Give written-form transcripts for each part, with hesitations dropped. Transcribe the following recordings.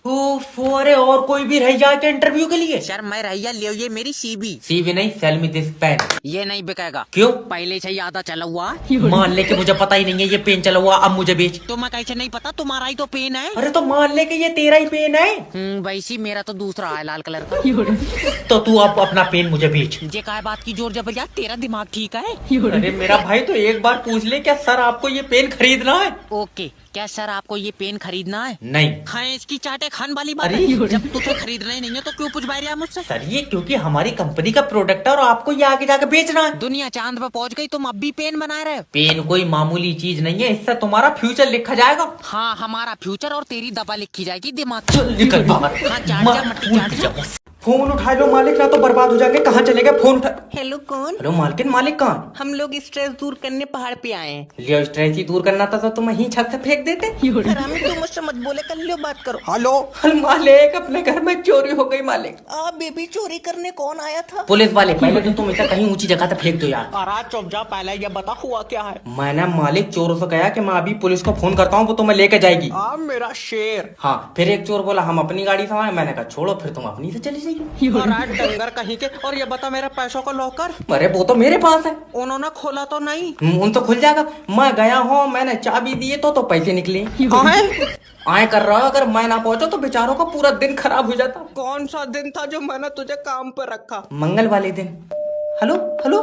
अरे और कोई भी रह जाए क्या इंटरव्यू के लिए? सर मैं रहिया लियो, ये मेरी सीबी। सीवी नहीं, सेल मी दिस पेन। ये नहीं बिकेगा। क्यों? पहले से ही आधा चला हुआ। मान ले कि मुझे पता ही नहीं है ये पेन चला हुआ, अब मुझे बेच। तो मैं कैसे नहीं पता, तुम्हारा ही तो पेन है। अरे तो मान ले कि ये तेरा ही पेन है। वैसी मेरा तो दूसरा है लाल कलर का। तो तू अब अपना पेन मुझे बेच। जे काय बात की जोर जबरिया, तेरा दिमाग ठीक है? अरे मेरा भाई तो एक बार पूछ ले, क्या सर आपको ये पेन खरीदना है? ओके, क्या सर आपको ये पेन खरीदना है? नहीं। हाँ, इसकी चाटे खान वाली बात अरे है। जब तुझे खरीदना ही नहीं है तो क्यों पूछ रहा मुझसे? सर ये क्योंकि हमारी कंपनी का प्रोडक्ट है और आपको ये आगे जाके बेचना है। दुनिया चांद पे पहुंच गई, तुम अब भी पेन बना रहे हो? पेन कोई मामूली चीज नहीं है, इससे तुम्हारा फ्यूचर लिखा जाएगा। हाँ, हमारा फ्यूचर और तेरी दबा लिखी जाएगी दिमाग। चल निकल बाहर। हाँ, चाट जा, मट्टी चाट जा। फोन उठा लो मालिक, ना तो बर्बाद हो जाएंगे। कहाँ चले गए? फोन उठा। हेलो, कौन? हेलो मालकिन, मालिक कहाँ? हम लोग स्ट्रेस दूर करने पहाड़ पे आए हैं। लियो स्ट्रेस ही दूर करना था तो तुम वहीं छत से फेंक देते। हरामी, तुम मुझसे मत बोले, कर लियो बात करो। हेलो मालिक, अपने घर में चोरी हो गई मालिक। बेबी, चोरी करने कौन आया था? पुलिस वाले। पहले तो तुम इसे कहीं ऊंची जगह से फेंक दो यार। अरे चुप जा, पहले ये बता हुआ क्या है? मैंने मालिक चोरों से कहा कि मैं अभी पुलिस को फोन करता हूँ, वो तुम्हें लेके जाएगी। मेरा शेर। हाँ, फिर एक चोर बोला हम अपनी गाड़ी से आए। मैंने कहा छोड़ो, फिर तुम अपनी से चली जाइए। डंगर कहीं के। और ये बता, मेरे पैसों का लॉकर? अरे वो तो मेरे पास है। उन्होंने खोला तो नहीं? उन तो खुल जाएगा। मैं गया हूँ, मैंने चाबी दिए तो पैसे निकले। आए कर रहा, अगर मैं ना पहुंचा तो बेचारों का पूरा दिन खराब हो जाता। कौन सा दिन था जो मैंने तुझे काम पर रखा? मंगल वाले दिन। Hello hello.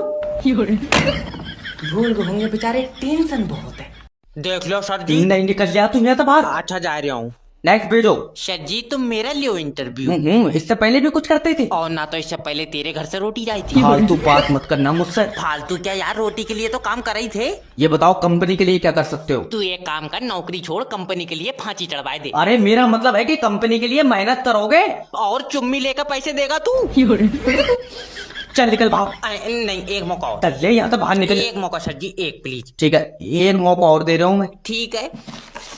भूल गए होंगे बेचारे, टेंशन बहुत है। देख लो सर जी। नहीं निकल जा तू यहाँ से बाहर। अच्छा, जा रहा हूँ। नेक्स्ट भेजो। सर जी, तुम मेरा लियो इंटरव्यू। इससे पहले भी कुछ करते थे? और ना तो इससे पहले तेरे घर से रोटी आई थी। फालतू बात मत करना मुझसे। फालतू क्या यार, रोटी के लिए तो काम कर रही थे। ये बताओ कंपनी के लिए क्या कर सकते हो? तू एक काम कर, नौकरी छोड़, कंपनी के लिए फांसी चढ़वाए दे। अरे मेरा मतलब है कि कंपनी के लिए मेहनत करोगे और चुम्मी लेकर पैसे देगा तू। चल निकल बाहर। नहीं, एक मौका और। चल ले यहाँ से बाहर निकल। एक मौका सर जी, एक प्लीज। ठीक है, एक मौका और दे रहा हूँ मैं। ठीक है।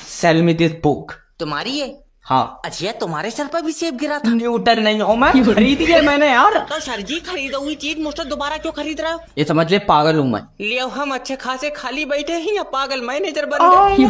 Cell me this book. तुम्हारी है? हाँ। अच्छा, तुम्हारे सर पर भी सेब गिरा था? न्यूटन नहीं हो मैं, खरीदी है मैंने यार। तो सर जी, खरीदा हुई चीज मुझसे दोबारा क्यों खरीद रहे हो? ये समझ ले पागल हूँ मैं। ले, हम अच्छे खासे खाली बैठे हैं या पागल मैनेजर बन गए?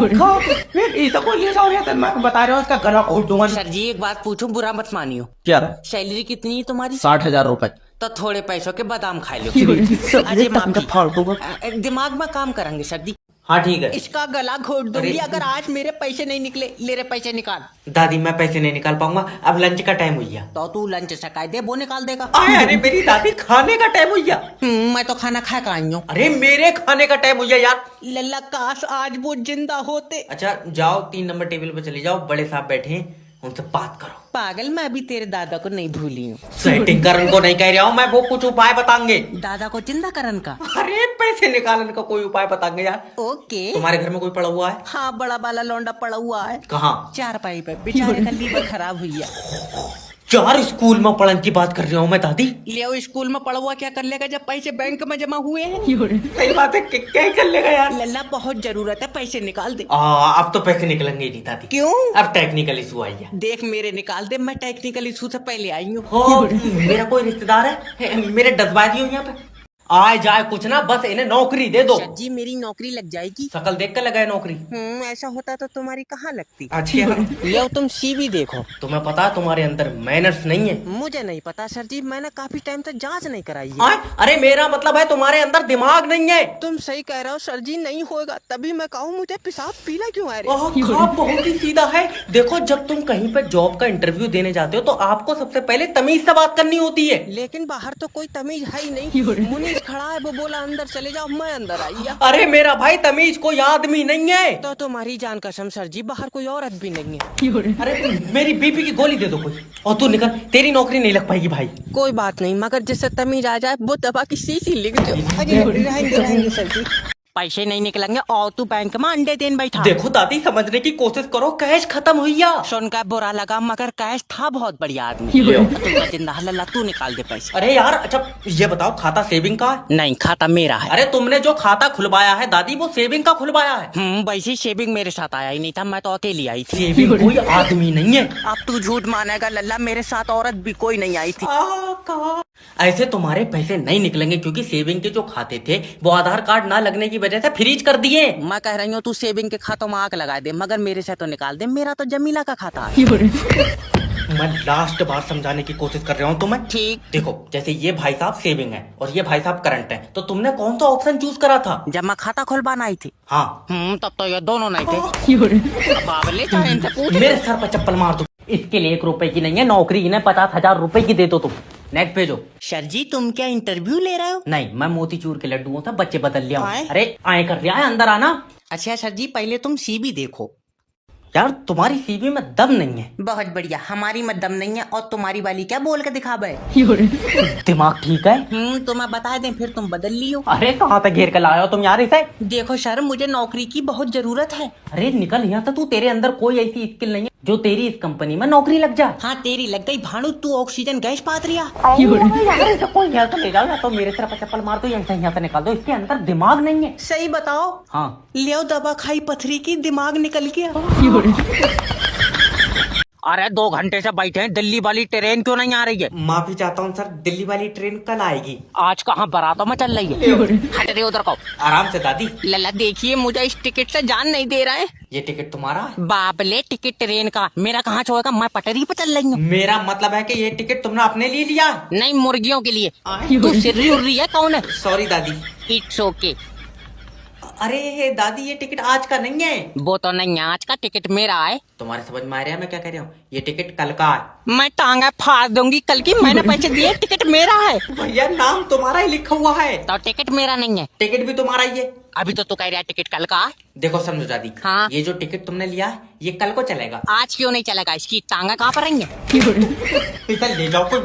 मैं बता रहा हूँ, इसका गला खोल दूंगा। सर जी, एक बात पूछूं, बुरा मत मानियो। क्या? सैलरी कितनी है तुम्हारी? 60,000 रुपए। तो थोड़े पैसों के बादाम खा लो। अजय माफी, दिमाग में काम करेंगे सर जी। हाँ ठीक है। इसका गला घोट दूंगी अगर आज मेरे पैसे नहीं निकले। ले रे, पैसे निकाल। दादी मैं पैसे नहीं निकाल पाऊंगा, अब लंच का टाइम हो गया। तो तू लंच शिकायत दे, वो निकाल देगा। अरे मेरी दादी, खाने का टाइम हो गया। मैं तो खाना खा के आई हूँ। अरे मेरे खाने का टाइम हो गया यार। लल्ला, काश आज वो जिंदा होते। अच्छा जाओ, 3 नंबर टेबल पे चले जाओ, बड़े साहब बैठे हैं, उनसे बात करो। पागल, मैं अभी तेरे दादा को नहीं भूली हूँ। सेटिंग करने को नहीं कह रहा हूँ मैं, वो कुछ उपाय बताएंगे। दादा को जिंदा करने का? अरे पैसे निकालने का कोई उपाय बताएंगे यार। ओके। तुम्हारे घर में कोई पड़ा हुआ है? हाँ, बड़ा बाला लौंडा पड़ा हुआ है। कहाँ? चारपाई पे, बेचारे का लीवर खराब हुई है। चार स्कूल में पढ़ने की बात कर रही हूँ मैं दादी। ले, स्कूल में पड़ा हुआ क्या कर लेगा जब पैसे बैंक में जमा हुए हैं? सही बात है, क्या कर लेगा यार। लल्ला, बहुत जरूरत है, पैसे निकाल दे। अब तो पैसे निकलेंगे नहीं दादी। क्यों? अब टेक्निकल इशू आई है। देख, मेरे निकाल दे, मैं टेक्निकल इशू से पहले आई हूँ। मेरा कोई रिश्तेदार है, मेरे डसबाजी हो यहाँ पे। आए जाए कुछ ना, बस इन्हें नौकरी दे दो। जी, मेरी नौकरी लग जाएगी। शकल देख कर लगाए नौकरी। ऐसा होता तो तुम्हारी कहाँ लगती? अच्छा ले, तुम सीवी देखो। तुम्हें पता है तुम्हारे अंदर मैनर्स नहीं है? मुझे नहीं पता सर जी, मैंने काफी टाइम तक जांच नहीं कराई है। अरे मेरा मतलब है तुम्हारे अंदर दिमाग नहीं है। तुम सही कह रहे हो सर जी, नहीं होगा तभी मैं कहूँ मुझे पेशाब पीला क्यों आ रहा है? खाब बहुत ही सीधा है। देखो, जब तुम कहीं पर जॉब का इंटरव्यू देने जाते हो तो आपको सबसे पहले तमीज से बात करनी होती है। लेकिन बाहर तो कोई तमीज है ही नहीं। मुनीष खड़ा है, वो बोला अंदर चले जाओ, मैं अंदर आई। अरे मेरा भाई, तमीज कोई आदमी नहीं है। तो तुम्हारी जान कसम सर जी, बाहर कोई औरत भी नहीं है। अरे मेरी बीपी की गोली दे दो कोई, और तू निकल, तेरी नौकरी नहीं लग पाएगी भाई। कोई बात नहीं, मगर जिससे तमीज आ जाए वो दबा की शीशी लिख दो। रहेंगे सर जी। पैसे नहीं निकलेंगे और तू बैंक में अंडे देन बैठा। देखो दादी, समझने की कोशिश करो, कैश खत्म हुई है। सुनकर बुरा लगा, मगर कैश था बहुत बढ़िया आदमी। जिंदा लल्ला, तू निकाल दे पैसे। अरे यार, अच्छा ये बताओ, खाता सेविंग का है? नहीं, खाता मेरा है। अरे तुमने जो खाता खुलवाया है दादी, वो सेविंग का खुलवाया है? वैसे सेविंग मेरे साथ आया ही नहीं था, मैं तो अकेली आई थी। सेविंग कोई आदमी नहीं है। अब तू झूठ मानेगा लल्ला, मेरे साथ औरत भी कोई नहीं आई थी। ऐसे तुम्हारे पैसे नहीं निकलेंगे क्योंकि सेविंग के जो खाते थे वो आधार कार्ड ना लगने की वजह से फ्रीज कर दिए। मैं कह रही हूँ तू सेविंग के खातों में आग लगा दे, मगर मेरे से तो निकाल दे, मेरा तो जमीला का खाता है। मैं लास्ट बार समझाने की कोशिश कर रहा हूँ तुम्हें। ठीक। देखो जैसे ये भाई साहब सेविंग है और ये भाई साहब करंट है, तो तुमने कौन सा ऑप्शन चूज करा था? जब मैं खाता खुलवाना आई थी। हाँ तब तो ये दोनों नहीं थे। बाबले चाहे इनसे पूछ। मेरे सर पर चप्पल मार दो। इसके लिए 1 रुपए की नहीं है नौकरी, इन्हें 50,000 रुपए की दे दो तुम। नेक्स्ट भेजो। सर जी तुम क्या इंटरव्यू ले रहे हो? नहीं, मैं मोतीचूर के लड्डुओं से बच्चे बदल लिया हूँ। आए? अरे आए कर रहा है, अंदर आना। अच्छा सर जी पहले तुम सीबी देखो। यार तुम्हारी सीवी में दम नहीं है। बहुत बढ़िया, हमारी में दम नहीं है और तुम्हारी वाली क्या बोल के दिखावे? दिमाग ठीक है? तो मैं बता दें फिर तुम बदल लियो। अरे कहाँ पे घेर कर लाए हो तुम यार इसे? देखो सर मुझे नौकरी की बहुत जरूरत है। अरे निकल यहाँ से, तू तेरे अंदर कोई ऐसी स्किल नहीं है जो तेरी इस कंपनी में नौकरी लग जाए। हाँ तेरी लग गई भानु, तू ऑक्सीजन गैस पात रिया। यार इसे कोई यहाँ से ले जाओ, या तो मेरे सिर पर चप्पल मार दो या यहाँ से निकाल दो, इसके अंदर दिमाग नहीं है। सही बताओ। हाँ लियो दवा खाई पथरी की, दिमाग निकल गया। अरे 2 घंटे से बैठे हैं, दिल्ली वाली ट्रेन क्यों नहीं आ रही है? माफी चाहता हूँ सर, दिल्ली वाली ट्रेन कल आएगी। आज कहाँ बारातों में चल रही है? हट रहे उधर को। आराम से दादी। लल्ला देखिए मुझे इस टिकट से जान नहीं दे रहा है। ये टिकट तुम्हारा है? बाबले टिकट ट्रेन का, मेरा कहाँ छोड़ेगा, मैं पटरी पे चल रही हूँ। मेरा मतलब है कि ये टिकट तुमने अपने लिए लिया? नहीं मुर्गियों के लिए। तू सिर्री उर्री है कौन है? सॉरी दादी। It's okay. अरे दादी ये टिकट आज का नहीं है। वो तो नहीं है, आज का टिकट मेरा है। तुम्हारे समझ में आ रहा है मैं क्या कह रहा हूँ? ये टिकट कल का है। मैं टांगा फाड़ दूंगी कल की, मैंने पैसे दिए, टिकट मेरा है। भैया नाम तुम्हारा ही लिखा हुआ है। तो टिकट मेरा नहीं है। टिकट भी तुम्हारा ही है। अभी तो तू कह रहा है टिकट कल का है। देखो समझो दादी। हाँ। ये जो टिकट तुमने लिया है ये कल को चलेगा। आज क्यों नहीं चलेगा? इसकी टांगा कहाँ पर रहेंगे? इधर ले जाओ, कोई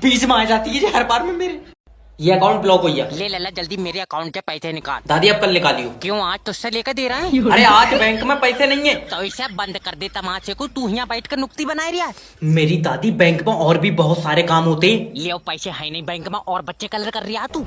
बीच में आ जाती है हर बार में मेरे। ये अकाउंट ब्लॉक हुई है। ले लल्ला जल्दी मेरे अकाउंट से पैसे निकाल। दादी अब कल निकालियो। क्यों आज तुझसे लेकर दे रहा है? अरे आज बैंक में पैसे नहीं है। तो इसे बंद कर दे तमाशे को, तू यहाँ बैठ कर नुक्ती बना रहा है। मेरी दादी बैंक में और भी बहुत सारे काम होते हैं। ले पैसे है नहीं बैंक में और बच्चे कलर कर रहा तू।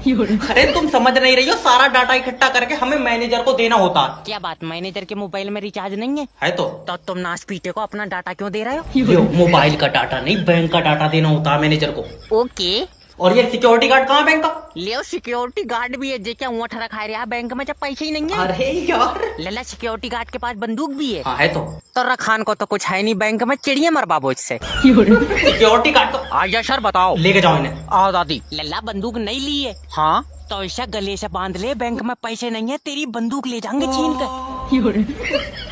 अरे तुम समझ नहीं रही हो, सारा डाटा इकट्ठा करके हमें मैनेजर को देना होता है। क्या बात, मैनेजर के मोबाइल में रिचार्ज नहीं है? तो तुम नाश पीटे को अपना डाटा क्यों दे रहे हो? यो, मोबाइल का डाटा नहीं बैंक का डाटा देना होता है मैनेजर को। ओके। और ये सिक्योरिटी गार्ड कहाँ है बैंक का? ले सिक्योरिटी गार्ड भी है, जे क्या ऊँट रखा है यहाँ बैंक में जब पैसे ही नहीं है। अरे यार लल्ला सिक्योरिटी गार्ड के पास बंदूक भी है। हाँ है तो रखान को तो कुछ है नहीं बैंक में, चिड़िया मर बाबू इससे। सिक्योरिटी गार्ड तो आजा सर बताओ। लेके जाओ इन्हें। आओ दादी। लल्ला बंदूक नहीं ली है? हाँ। तो ऐसा गले से बांध ले, बैंक में पैसे नहीं है, तेरी बंदूक ले जाएंगे छीन कर।